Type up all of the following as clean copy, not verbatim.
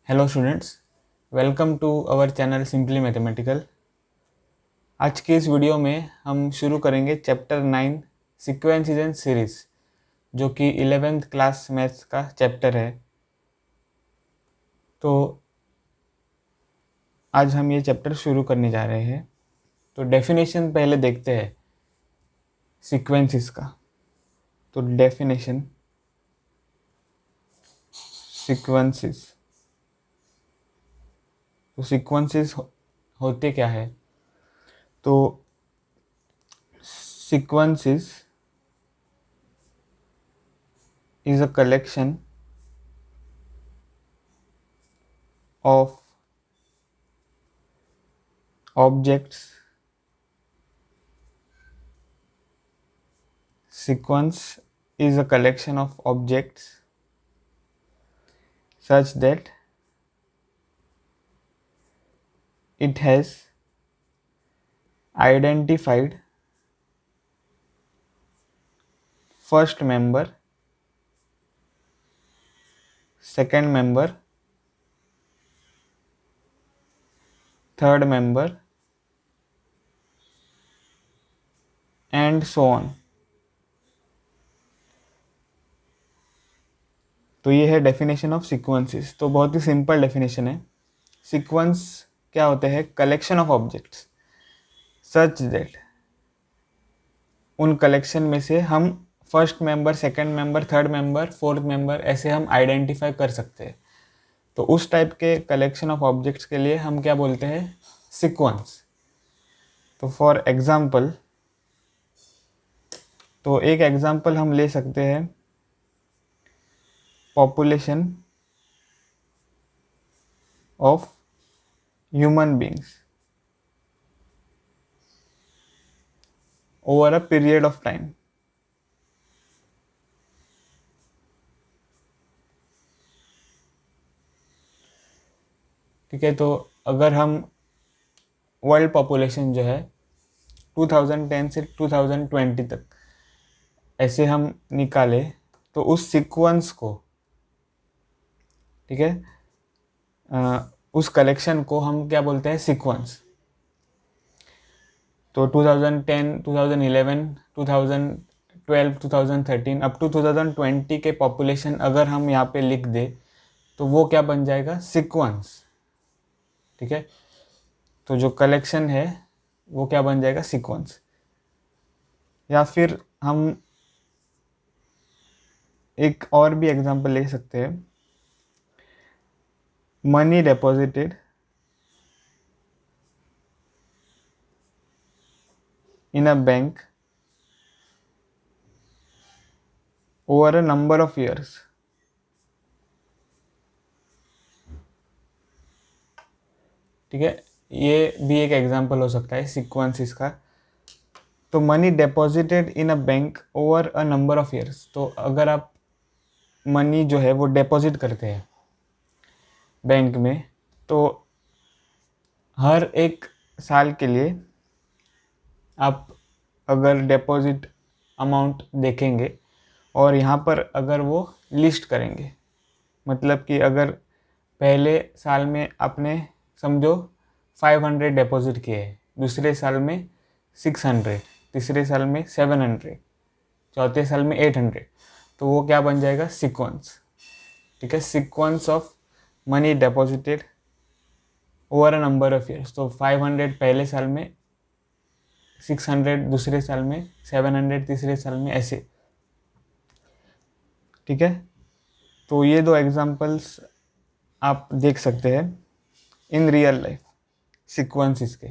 Hello students, welcome to our channel simply mathematical. आज के इस वीडियो में हम शुरू करेंगे चैप्टर 9 सीक्वेंसेस एंड सीरीज, जो कि 11th क्लास मैथ्स का चैप्टर है। तो आज हम ये चैप्टर शुरू करने जा रहे हैं। तो डेफिनेशन पहले देखते हैं सीक्वेंसेस का। तो डेफिनेशन सीक्वेंसेस, तो सीक्वेंसेस होते क्या है? तो sequences is a collection of objects. Sequence is a collection of objects such that it has identified first member, second member, third member and so on। तो ये है डेफिनेशन ऑफ सीक्वेंसेस। तो बहुत ही सिंपल डेफिनेशन है। Sequence क्या होते हैं? Collection of objects such that उन कलेक्शन में से हम first member, second member, third member, fourth member ऐसे हम आइडेंटिफाई कर सकते हैं। तो उस टाइप के कलेक्शन ऑफ ऑब्जेक्ट्स के लिए हम क्या बोलते हैं? सीक्वेंस। तो फॉर एग्जांपल, तो एक एग्जांपल हम ले सकते हैं population of human beings over a period of time. ठीक है, तो अगर हम वर्ल्ड पॉपुलेशन जो है 2010 से 2020 तक ऐसे हम निकाले, तो उस सीक्वेंस को, ठीक है, उस कलेक्शन को हम क्या बोलते हैं? सीक्वेंस। तो 2010, 2011, 2012, 2013 अप टू 2020 के पॉपुलेशन अगर हम यहाँ पे लिख दे तो वो क्या बन जाएगा? सीक्वेंस। ठीक है, तो जो कलेक्शन है वो क्या बन जाएगा? सीक्वेंस। या फिर हम एक और भी एग्जांपल ले सकते हैं, money deposited in a bank over a number of years। ठीक है, ये भी एक एग्जांपल हो सकता है सीक्वेंसेस का। तो money deposited in a bank over a number of years, तो अगर आप मनी जो है वो डिपॉजिट करते हैं बैंक में, तो हर एक साल के लिए आप अगर डिपॉजिट अमाउंट देखेंगे और यहाँ पर अगर वो लिस्ट करेंगे, मतलब कि अगर पहले साल में आपने समझो 500 डिपॉजिट किए हैं, दूसरे साल में 600, तीसरे साल में 700, चौथे साल में 800, तो वो क्या बन जाएगा? सीक्वेंस। ठीक है, sequence of money deposited over a number of years. तो 500 पहले साल में, 600 दूसरे साल में, 700 तीसरे साल में, ऐसे। ठीक है, तो ये दो एग्जांपल्स आप देख सकते हैं इन रियल लाइफ सीक्वेंसेस के।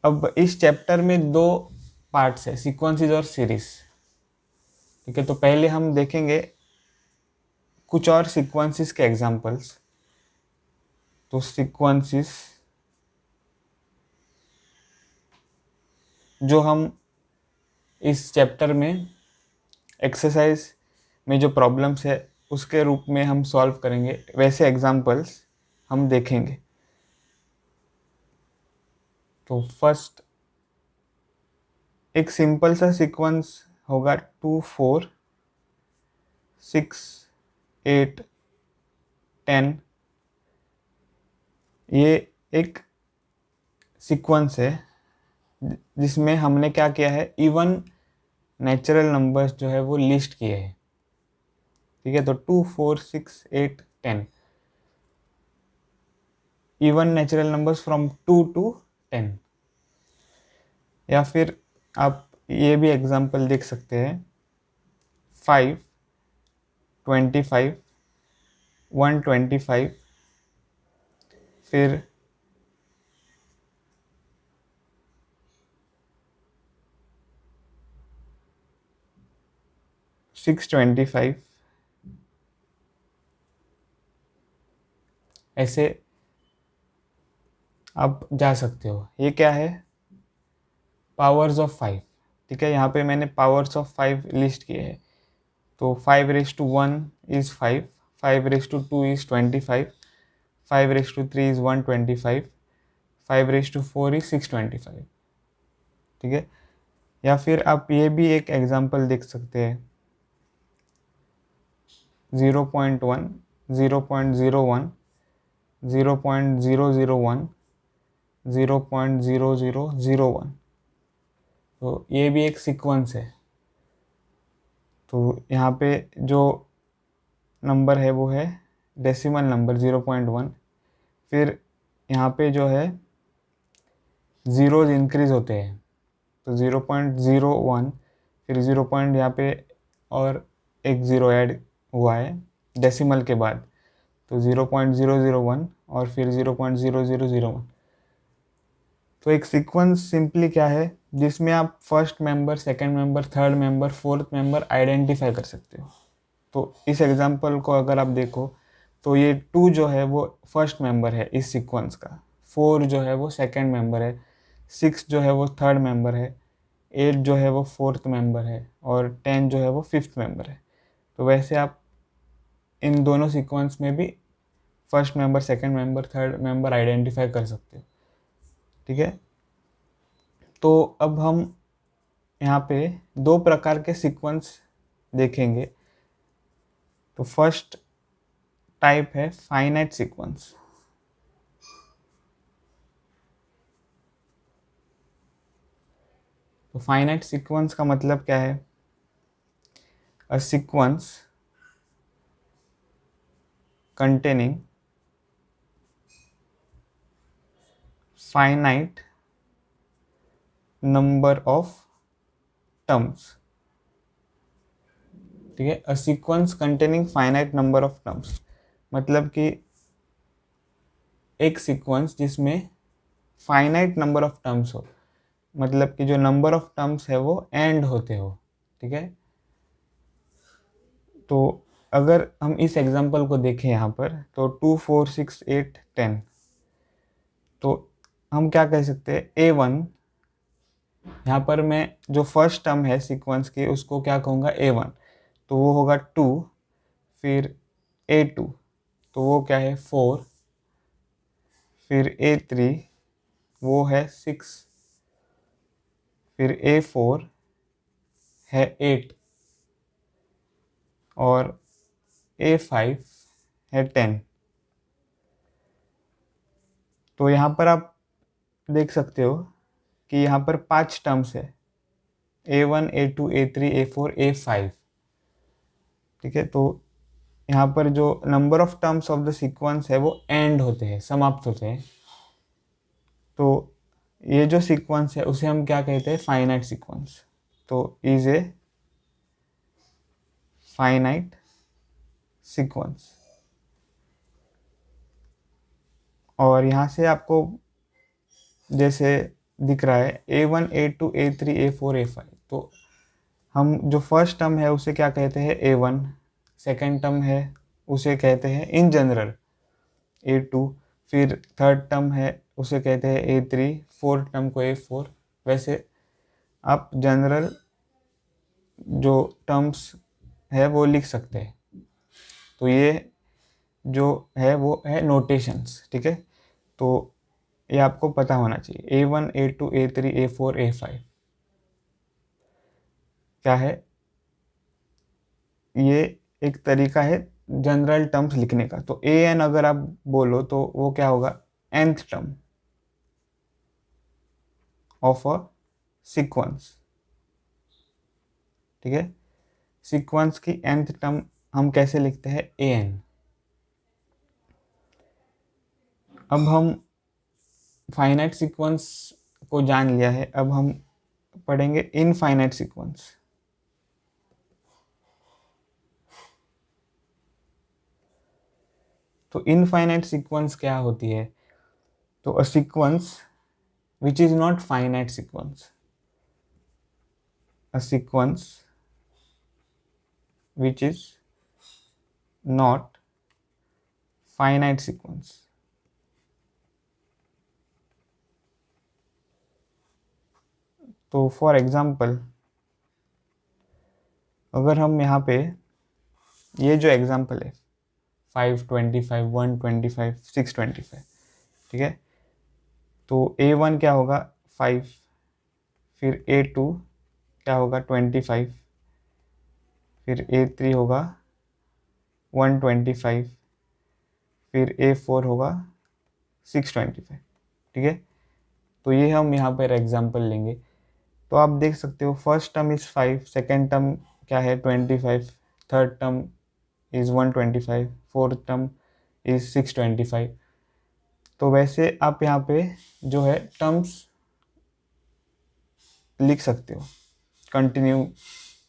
अब इस चैप्टर में दो पार्ट्स है, सीक्वेंसेस और सीरीज। ठीक है, तो पहले हम देखेंगे कुछ और सीक्वेंसेस के एग्जांपल्स। तो सीक्वेंसेस जो हम इस चैप्टर में एक्सरसाइज में जो प्रॉब्लम्स है उसके रूप में हम सॉल्व करेंगे, वैसे एग्जांपल्स हम देखेंगे। तो फर्स्ट एक सिंपल सा सीक्वेंस होगा 2, 4, 6, 8, 10, ये एक सीक्वेंस है जिसमें हमने क्या किया है, इवन नेचुरल नंबर्स जो है वो लिस्ट किए हैं, ठीक है। तो 2 4 6 8 10 even natural numbers from 2 to 10। या फिर आप ये भी एग्जांपल देख सकते हैं, 5 25 125, फिर 625, ऐसे आप जा सकते हो। ये क्या है, पावर्स ऑफ 5, ठीक है। यहाँ पे मैंने पावर्स ऑफ 5 लिस्ट किए हैं। तो 5^1 इज़ 5, 5^2 इज़ 25, 5^3 इज़ 125, 5^4 इज़ 625, ठीक है। या फिर आप ये भी एक एग्जांपल देख सकते हैं, 0.1 0.01 0.001 0.0001। तो ये भी एक सीक्वेंस है। तो यहाँ पे जो नंबर है वो है डेसिमल नंबर 0.1, फिर यहाँ पे जो है ज़ीरोज़ इंक्रीज होते हैं, तो 0.01, फिर 0 पॉइंट यहाँ पे और एक ज़ीरो ऐड हुआ है डेसिमल के बाद, तो 0.001 और फिर 0.0001। तो एक सीक्वेंस सिंपली क्या है, जिसमें आप first member, second member, third member, fourth member identify कर सकते हो। तो इस एग्जांपल को अगर आप देखो तो ये 2 जो है वो फर्स्ट मेंबर है इस सीक्वेंस का, 4 जो है वो सेकंड मेंबर है, 6 जो है वो थर्ड मेंबर है, 8 जो है वो फोर्थ मेंबर है, और 10 जो है वो फिफ्थ मेंबर है। तो वैसे आप इन दोनों सीक्वेंस में भी first member, second member, third member identify कर सकते हो, ठीक है। तो अब हम यहाँ पे 2 प्रकार के सीक्वेंस देखेंगे। तो फर्स्ट टाइप है फाइनाइट सीक्वेंस। तो फाइनाइट सीक्वेंस का मतलब क्या है, a sequence containing finite number of terms, ठीक है। A sequence containing finite number of terms मतलब कि एक सीक्वेंस जिसमें फाइनाइट नंबर ऑफ टर्म्स हो, मतलब कि जो नंबर ऑफ टर्म्स है वो एंड होते हो, ठीक है। तो अगर हम इस एग्जांपल को देखें यहाँ पर, तो 2 4 6 8 10, तो हम क्या कह सकते हैं, A1, यहाँ पर मैं जो फर्स्ट टर्म है सीक्वेंस की उसको क्या कहूँगा, A1, तो वो होगा 2, फिर A2 तो वो क्या है 4, फिर A3 वो है 6, फिर A4 है 8, और A5 है 10। तो यहाँ पर आप देख सकते हो कि यहाँ पर 5 टर्म्स है, A1 A2 A3 A4 A5, ठीक है। तो यहाँ पर जो number of terms of the sequence है वो एंड होते हैं, समाप्त होते हैं। तो ये जो सीक्वेंस है उसे हम क्या कहते हैं, फाइनाइट सीक्वेंस। तो इज ए फाइनाइट सीक्वेंस। और यहाँ से आपको जैसे दिख रहा है A1 A2 A3 A4 A5, तो हम जो फर्स्ट टर्म है उसे क्या कहते हैं, A1, सेकेंड टर्म है उसे कहते हैं इन जनरल A2, फिर थर्ड टर्म है उसे कहते हैं A3, फोर्थ टर्म को A4। वैसे आप जनरल जो टर्म्स है वो लिख सकते हैं। तो ये जो है वो है नोटेशंस, ठीक है। तो ये आपको पता होना चाहिए, A1 A2 A3 A4 A5 क्या है, ये एक तरीका है जनरल टर्म्स लिखने का। तो AN अगर आप बोलो तो वो क्या होगा, nth term of a sequence. ठीक है, सीक्वेंस की nth टर्म हम कैसे लिखते हैं, an। अब हम फाइनाइट सीक्वेंस को जान लिया है, अब हम पढ़ेंगे इनफाइनाइट सीक्वेंस। तो इनफाइनाइट सीक्वेंस क्या होती है, तो a sequence which is not finite sequence, a sequence which is not finite sequence। तो फॉर एग्जांपल अगर हम यहाँ पे ये जो एग्जांपल है 525 125 625, ठीक है, तो A1 क्या होगा 5, फिर A2 क्या होगा 25, फिर A3 होगा 125, फिर A4 होगा 625। ठीक है, तो ये हम यहाँ पर एग्जांपल लेंगे। तो आप देख सकते हो first term is 5, second term क्या है 25, third term is 125, fourth term is 625। तो वैसे आप यहाँ पे जो है टर्म्स लिख सकते हो कंटिन्यू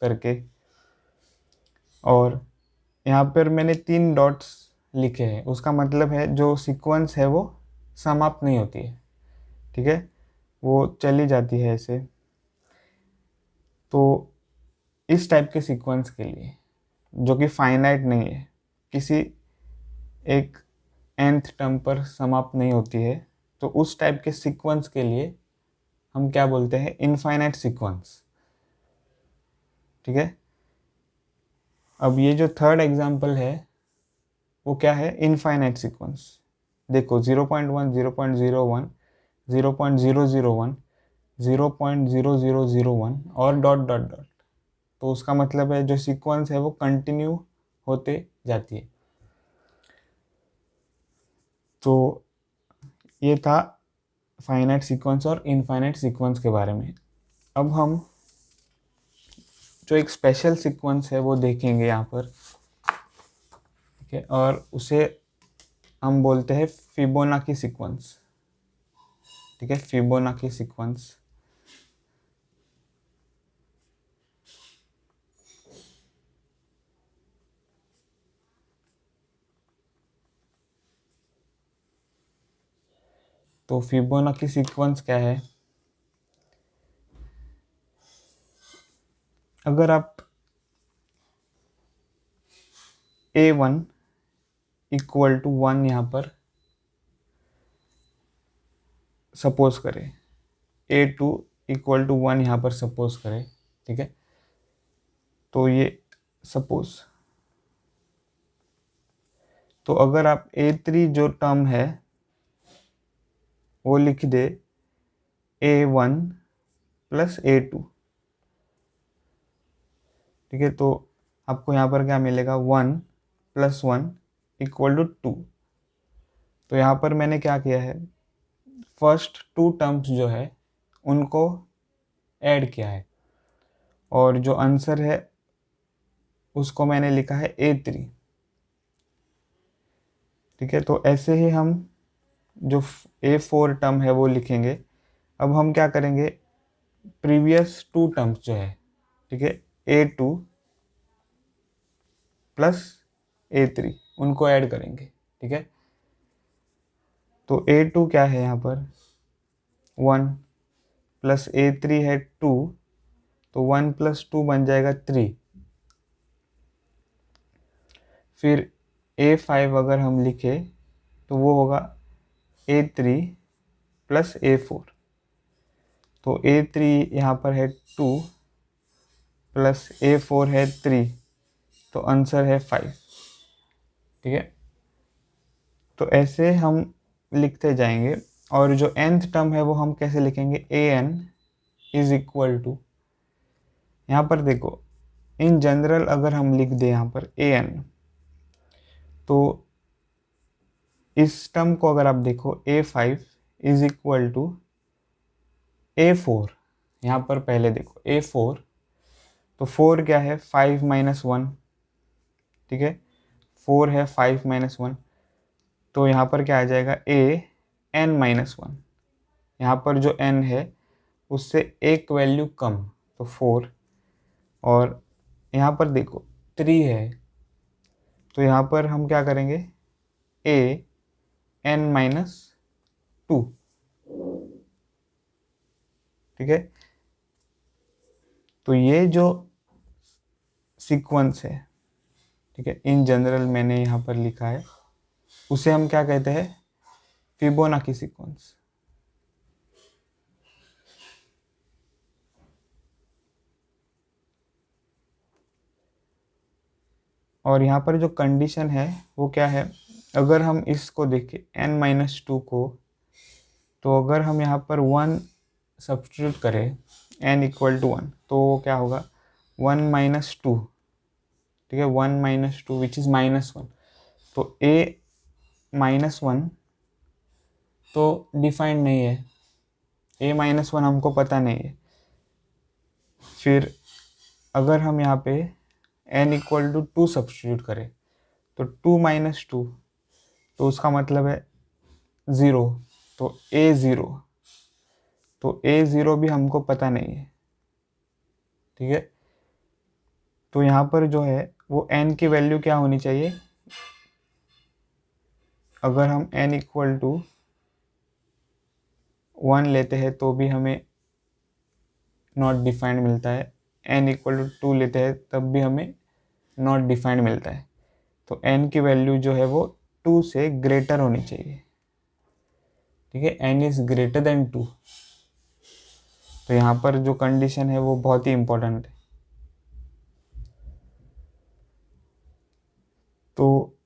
करके। और यहाँ पर मैंने 3 डॉट्स लिखे हैं, उसका मतलब है जो सीक्वेंस है वो समाप्त नहीं होती है। ठीक है, वो चली जाती है ऐसे। तो इस टाइप के सीक्वेंस के लिए जो कि फाइनाइट नहीं है, किसी एक nth टर्म पर समाप्त नहीं होती है, तो उस टाइप के सीक्वेंस के लिए हम क्या बोलते हैं, इनफाइनाइट सीक्वेंस। ठीक है, अब ये जो थर्ड एग्जांपल है वो क्या है, इनफाइनाइट सीक्वेंस। देखो 0.1 0.01 0.001 0.0001 और डॉट डॉट डॉट। तो उसका मतलब है जो सीक्वेंस है वो कंटिन्यू होते जाती है। तो ये था फाइनाइट सीक्वेंस और इनफाइनाइट सीक्वेंस के बारे में। अब हम जो एक स्पेशल सीक्वेंस है वो देखेंगे यहाँ पर। ठीक है, और उसे हम बोलते हैं फिबोनाची सीक्वेंस। ठीक है, फिबोनाची सीक्वेंस। तो फिबोनाची सीक्वेंस क्या है, अगर आप A1 इक्वल टू 1 यहाँ पर सपोज करें, A2 इक्वल टू 1 यहाँ पर सपोज करें। ठीक है, तो ये सपोज, तो अगर आप A3 जो टर्म है वो लिख दे A1 प्लस A2। ठीक है, तो आपको यहाँ पर क्या मिलेगा, 1 प्लस 1 इक्वल टू 2। तो यहाँ पर मैंने क्या किया है, फर्स्ट 2 टर्म्स जो है उनको ऐड किया है, और जो आंसर है उसको मैंने लिखा है A3। ठीक है, तो ऐसे ही हम जो A4 टर्म है वो लिखेंगे। अब हम क्या करेंगे, प्रीवियस 2 टर्म्स जो है, ठीक है, A2 प्लस A3 उनको ऐड करेंगे। ठीक है, तो A2 क्या है यहाँ पर 1 प्लस A3 है 2, तो 1 प्लस 2 बन जाएगा 3। फिर A5 अगर हम लिखे तो वो होगा A3 प्लस A4। तो A3 यहाँ पर है 2 प्लस A4 है 3, तो आंसर है 5। ठीक है, तो ऐसे हम लिखते जाएंगे। और जो nth टर्म है वो हम कैसे लिखेंगे, an इज इक्वल टू, यहाँ पर देखो इन जनरल अगर हम लिख दें यहाँ पर an, तो इस टर्म को अगर आप देखो A5 is equal to A4, यहाँ पर पहले देखो A4, तो 4 क्या है 5 माइनस 1, ठीक है 4 है 5 माइनस 1, तो यहाँ पर क्या आ जाएगा n माइनस 1, यहाँ पर जो n है उससे एक वैल्यू कम, तो 4, और यहाँ पर देखो 3 है, तो यहाँ पर हम क्या करेंगे n माइनस 2, ठीक है। तो ये जो सीक्वेंस है, ठीक है, इन जनरल मैंने यहाँ पर लिखा है, उसे हम क्या कहते हैं फिबोनाची सीक्वेंस। और यहाँ पर जो कंडीशन है वो क्या है, अगर हम इसको देखें n माइनस 2 को, तो अगर हम यहाँ पर 1 सब्स्टिट्यूट करें n इक्वल टू 1, तो क्या होगा 1 माइनस 2, ठीक है 1 माइनस 2 विच इज़ माइनस 1, तो a माइनस 1 तो डिफाइंड नहीं है, a माइनस 1 हमको पता नहीं है। फिर अगर हम यहाँ पे n इक्वल टू 2 सब्स्टिट्यूट करें, तो 2 माइनस 2, तो उसका मतलब है 0, तो a0, तो a0 भी हमको पता नहीं है, ठीक है। तो यहाँ पर जो है वो n की वैल्यू क्या होनी चाहिए, अगर हम n इक्वल टू 1 लेते हैं तो भी हमें नॉट डिफाइंड मिलता है, n इक्वल टू 2 लेते हैं तब भी हमें नॉट डिफाइंड मिलता है। तो n की वैल्यू जो है वो 2 से ग्रेटर होनी चाहिए, ठीक है, n इज ग्रेटर देन 2। तो यहाँ पर जो कंडीशन है वो बहुत ही इंपॉर्टेंट है। तो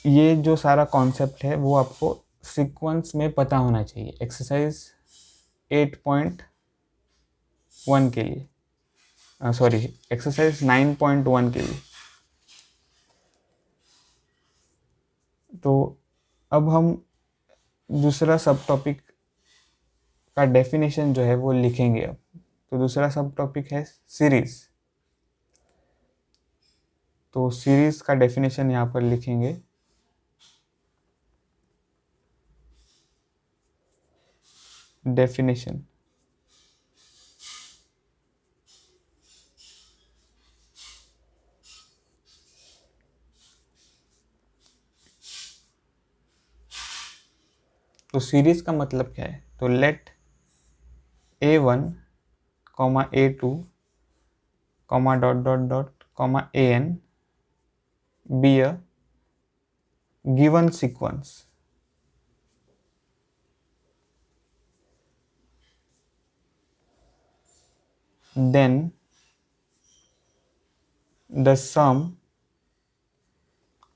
ये जो सारा कॉन्सेप्ट है वो आपको सीक्वेंस में पता होना चाहिए एक्सरसाइज 8.1 के लिए, सॉरी एक्सरसाइज 9.1 के लिए। तो अब हम दूसरा सब टॉपिक का डेफिनेशन जो है वो लिखेंगे अब। तो दूसरा सब टॉपिक है सीरीज। तो सीरीज का डेफिनेशन यहाँ पर लिखेंगे। डेफिनेशन तो सीरीज का मतलब क्या है, तो let A1, A2, dot dot dot, AN be a given sequence, then the sum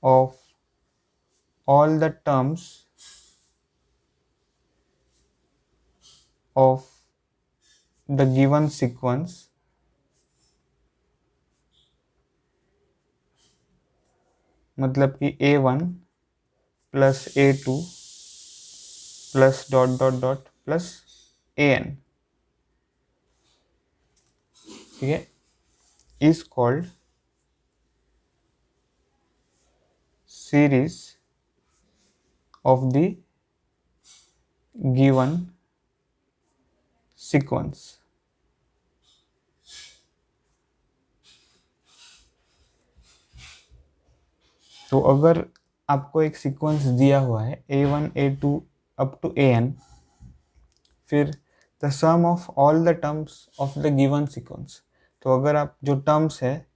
of all the terms of the given sequence मतलब कि A1 plus A2 plus dot dot dot plus AN, ठीक है, is called series of the given sequence। तो अगर आपको एक sequence दिया हुआ है A1 A2 up to AN, फिर the sum of all the terms of the given sequence, तो अगर आप जो टर्म्स है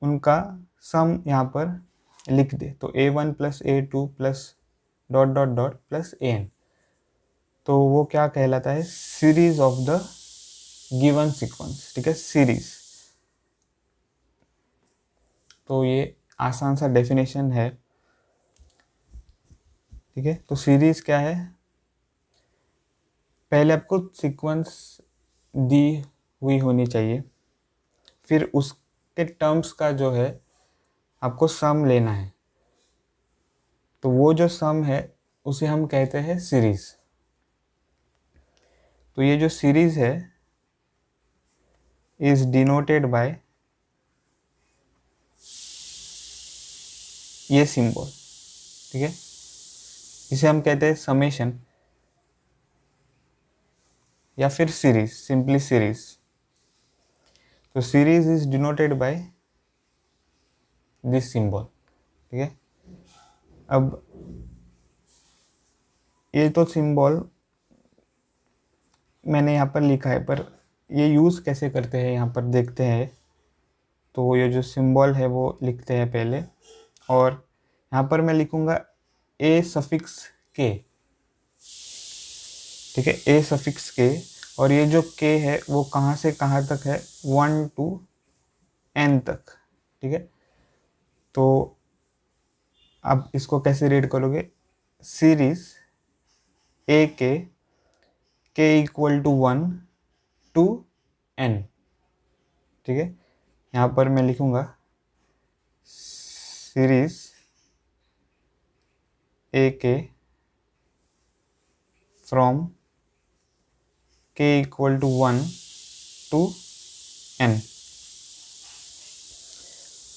उनका सम यहाँ पर लिख दे, तो A1 plus A2 plus dot dot dot plus AN, तो वो क्या कहलाता है series of the given sequence, ठीक है, सीरीज। तो ये आसान सा डेफिनेशन है, ठीक है। तो सीरीज क्या है, पहले आपको सीक्वेंस दी हुई होनी चाहिए, फिर उसके टर्म्स का जो है आपको सम लेना है। तो वो जो सम है उसे हम कहते हैं सीरीज। तो ये जो सीरीज है इज डिनोटेड बाय ये सिंबल, ठीक है। इसे हम कहते हैं समेशन या फिर सीरीज, सिंपली सीरीज। तो series is denoted by this symbol, ठीक है। अब ये तो सिंबल मैंने यहाँ पर लिखा है, पर ये यूज़ कैसे करते हैं यहाँ पर देखते हैं। तो ये जो सिंबल है वो लिखते हैं पहले, और यहाँ पर मैं लिखूँगा ए सफिक्स के, ठीक है, ए सफिक्स के। और ये जो के है वो कहाँ से कहाँ तक है, 1 to n तक, ठीक है। तो आप इसको कैसे रीड करोगे, सीरीज ए के इक्वल टू 1 to n, ठीक है। यहाँ पर मैं लिखूँगा series A K from k equal to 1 to n।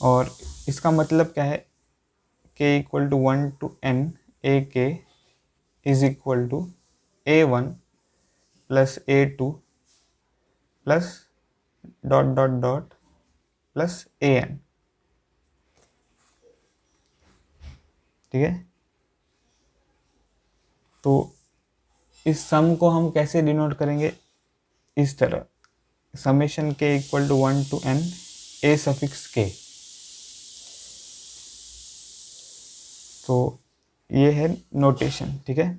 और इसका मतलब क्या है, k equal to 1 to n, A K is equal to a1 plus a2 plus dot dot dot plus an, ठीक है। तो इस सम को हम कैसे डिनोट करेंगे, इस तरह, summation k equal to 1 to n a सफिक्स k। तो ये है नोटेशन, ठीक है।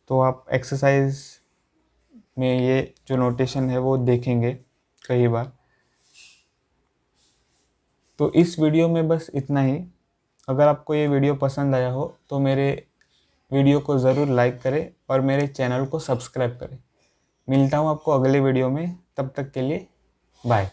तो आप एक्सरसाइज में ये जो नोटेशन है वो देखेंगे कई बार। तो इस वीडियो में बस इतना ही। अगर आपको ये वीडियो पसंद आया हो तो मेरे वीडियो को ज़रूर लाइक करें और मेरे चैनल को सब्सक्राइब करें। मिलता हूँ आपको अगले वीडियो में, तब तक के लिए बाय।